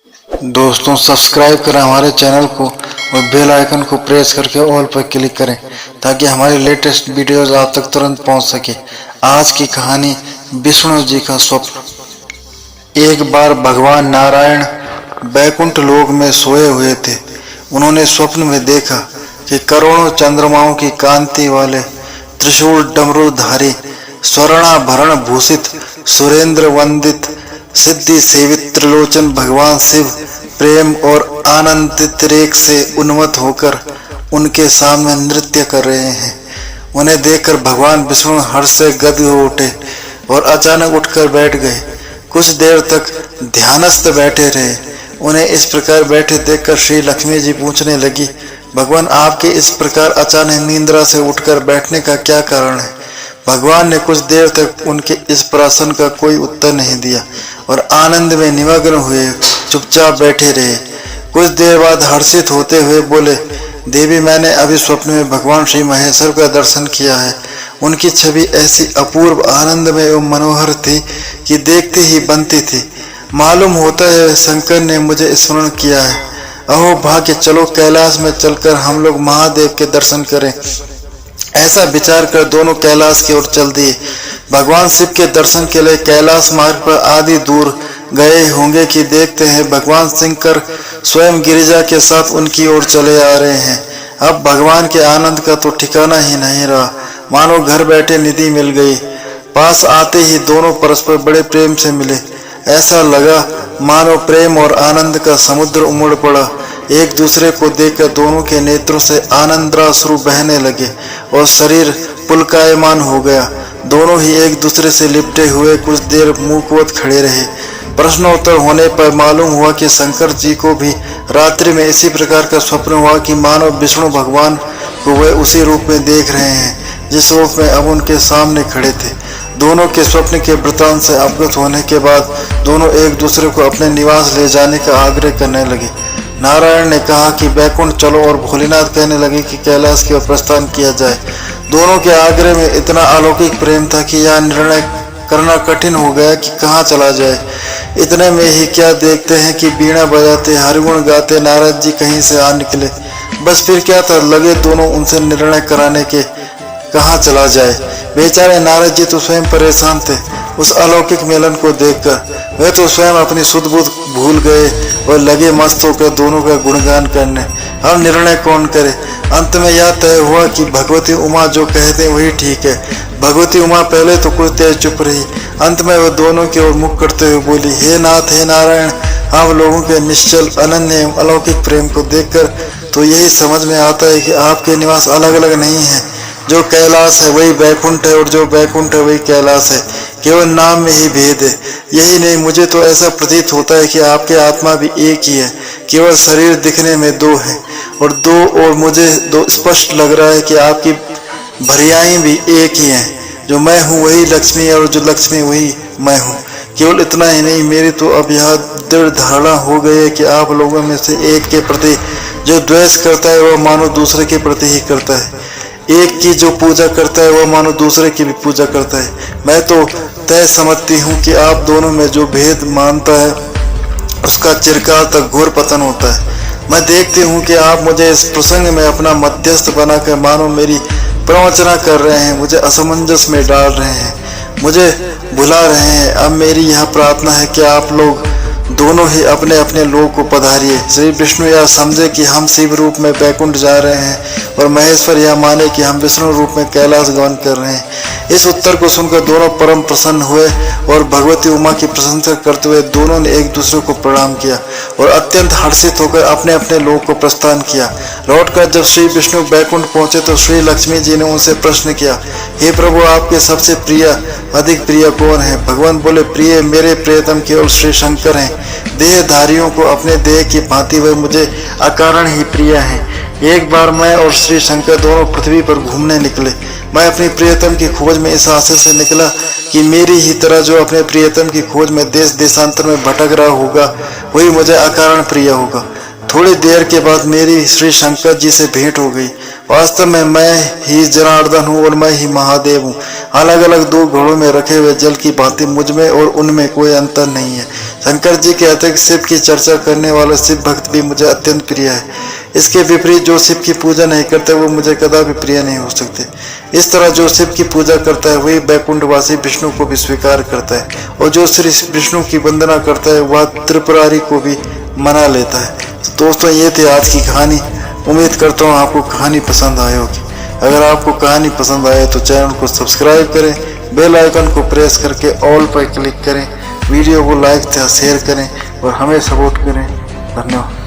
दोस्तों सब्सक्राइब करें हमारे चैनल को और बेल आइकन को प्रेस करके ऑल पर क्लिक करें ताकि हमारे लेटेस्ट वीडियोस आप तक तुरंत पहुंच सके। आज की कहानी विष्णु जी का स्वप्न। एक बार भगवान नारायण बैकुंठ लोक में सोए हुए थे। उन्होंने स्वप्न में देखा कि करोड़ों चंद्रमाओं की कांति वाले त्रिशूल डमरूधारी स्वर्णाभरण भूषित सुरेंद्र वंदित सिद्धि सेवित त्रिलोचन भगवान शिव प्रेम और आनंदित से उन्मत्त होकर उनके सामने नृत्य कर रहे हैं। उन्हें देखकर भगवान विष्णु हर्ष से गद हो उठे और अचानक उठकर बैठ गए। कुछ देर तक ध्यानस्थ बैठे रहे। उन्हें इस प्रकार बैठे देखकर श्री लक्ष्मी जी पूछने लगी, भगवान आपके इस प्रकार अचानक निंद्रा से उठकर बैठने का क्या कारण है? भगवान ने कुछ देर तक उनके इस प्रश्न का कोई उत्तर नहीं दिया और आनंद में निमग्न हुए चुपचाप बैठे रहे। कुछ देर बाद हर्षित होते हुए बोले, देवी मैंने अभी स्वप्न में भगवान श्री महेश्वर का दर्शन किया है। उनकी छवि ऐसी अपूर्व आनंदमय एवं मनोहर थी कि देखते ही बनती थी। मालूम होता है शंकर ने मुझे स्मरण किया है। अहो भाग्य, चलो कैलाश में चलकर हम लोग महादेव के दर्शन करें। ऐसा विचार कर दोनों कैलाश की ओर चल दिए। भगवान शिव के दर्शन के लिए कैलाश मार्ग पर आधी दूर गए होंगे कि देखते हैं भगवान शंकर स्वयं गिरिजा के साथ उनकी ओर चले आ रहे हैं। अब भगवान के आनंद का तो ठिकाना ही नहीं रहा, मानो घर बैठे निधि मिल गई। पास आते ही दोनों परस्पर बड़े प्रेम से मिले। ऐसा लगा मानो प्रेम और आनंद का समुद्र उमड़ पड़ा। एक दूसरे को देखकर दोनों के नेत्रों से आनंदाश्रु बहने लगे और शरीर पुलकायमान हो गया। दोनों ही एक दूसरे से लिपटे हुए कुछ देर मूकवत खड़े रहे। प्रश्नोत्तर होने पर मालूम हुआ कि शंकर जी को भी रात्रि में इसी प्रकार का स्वप्न हुआ कि मानो विष्णु भगवान को वे उसी रूप में देख रहे हैं जिस रूप में अब उनके सामने खड़े थे। दोनों के स्वप्न के वृत्तांत से अवगत होने के बाद दोनों एक दूसरे को अपने निवास ले जाने का आग्रह करने लगे। नारायण ने कहा कि बैकुंठ चलो और भोलेनाथ कहने लगे कि कैलाश की ओर प्रस्थान किया जाए। दोनों के आग्रह में इतना अलौकिक प्रेम था कि यह निर्णय करना कठिन हो गया कि कहाँ चला जाए। इतने में ही क्या देखते हैं कि बीणा बजाते हरिगुण गाते नारद जी कहीं से आ निकले। बस फिर क्या था, लगे दोनों उनसे निर्णय कराने के कहाँ चला जाए। बेचारे नारद जी तो स्वयं परेशान थे उस अलौकिक मिलन को देखकर। वे तो स्वयं अपनी सुध बुध भूल गए और लगे मस्त होकर दोनों का गुणगान करने। अब निर्णय कौन करे? अंत में यह तय हुआ कि भगवती उमा जो कहते वही ठीक है। भगवती उमा पहले तो कुछ देर चुप रही, अंत में वह दोनों की ओर मुख करते हुए बोली, हे नाथ हे नारायण, आप लोगों के निश्चल अनन्य एवं अलौकिक प्रेम को देखकर तो यही समझ में आता है कि आपके निवास अलग अलग नहीं है। जो कैलाश है वही बैकुंठ है और जो बैकुंठ है वही कैलाश है। केवल नाम में ही भेद है। यही नहीं, मुझे तो ऐसा प्रतीत होता है कि आपके आत्मा भी एक ही है, केवल शरीर दिखने में दो है और मुझे दो स्पष्ट लग रहा है कि आपकी भरियाएं भी एक ही हैं। जो मैं हूँ वही लक्ष्मी है और जो लक्ष्मी वही मैं हूँ। केवल इतना ही नहीं, मेरी तो अब यह दृढ़ धारणा हो गई है कि आप लोगों में से एक के प्रति जो द्वेष करता है वह मानो दूसरे के प्रति ही करता है। एक की जो पूजा करता है वह मानो दूसरे की भी पूजा करता है। मैं तो तय समझती हूँ कि आप दोनों में जो भेद मानता है उसका चिरकाल तक घोर पतन होता है। मैं देखती हूँ कि आप मुझे इस प्रसंग में अपना मध्यस्थ बनाकर मानो मेरी प्रवचना कर रहे हैं, मुझे असमंजस में डाल रहे हैं, मुझे भुला रहे हैं। अब मेरी यह प्रार्थना है कि आप लोग दोनों ही अपने अपने लोक को पधारिए। श्री विष्णु यह समझे कि हम शिव रूप में बैकुंठ जा रहे हैं और महेश्वर यह माने कि हम विष्णु रूप में कैलाश गमन कर रहे हैं। इस उत्तर को सुनकर दोनों परम प्रसन्न हुए और भगवती उमा की प्रशंसा करते हुए दोनों ने एक दूसरे को प्रणाम किया और अत्यंत हर्षित होकर अपने अपने लोक को प्रस्थान किया। लौटकर जब श्री विष्णु बैकुंठ पहुंचे तो श्री लक्ष्मी जी ने उनसे प्रश्न किया, हे प्रभु, आपके सबसे अधिक प्रिय कौन है? भगवान बोले, प्रिय मेरे प्रियतम केवल श्री शंकर हैं। देहधारियों को अपने देह की भांति वे मुझे अकारण ही प्रिय हैं। एक बार मैं और श्री शंकर दोनों पृथ्वी पर घूमने निकले। मैं अपनी प्रियतम की खोज में इस आशय से निकला कि मेरी ही तरह जो अपने प्रियतम की खोज में देश देशांतर में भटक रहा होगा वही मुझे अकारण प्रिय होगा। थोड़ी देर के बाद मेरी श्री शंकर जी से भेंट हो गई। वास्तव में मैं ही जनार्दन हूँ और मैं ही महादेव हूँ। अलग अलग दो घड़ों में रखे हुए जल की भांति मुझ में और उनमें कोई अंतर नहीं है। शंकर जी के अतिरिक्त शिव की चर्चा करने वाला शिव भक्त भी मुझे अत्यंत प्रिय है। इसके विपरीत जो शिव की पूजा नहीं करते वो मुझे कदापि प्रिय नहीं हो सकते। इस तरह जो शिव की पूजा करता है वही बैकुंठवासी विष्णु को भी स्वीकार करता है, और जो श्री विष्णु की वंदना करता है वह त्रिपुरारी को भी मना लेता है। तो दोस्तों, ये थी आज की कहानी। उम्मीद करता हूँ आपको कहानी पसंद आई होगी। अगर आपको कहानी पसंद आए तो चैनल को सब्सक्राइब करें, बेल आइकन को प्रेस करके ऑल पर क्लिक करें, वीडियो को लाइक या शेयर करें और हमें सपोर्ट करें। धन्यवाद।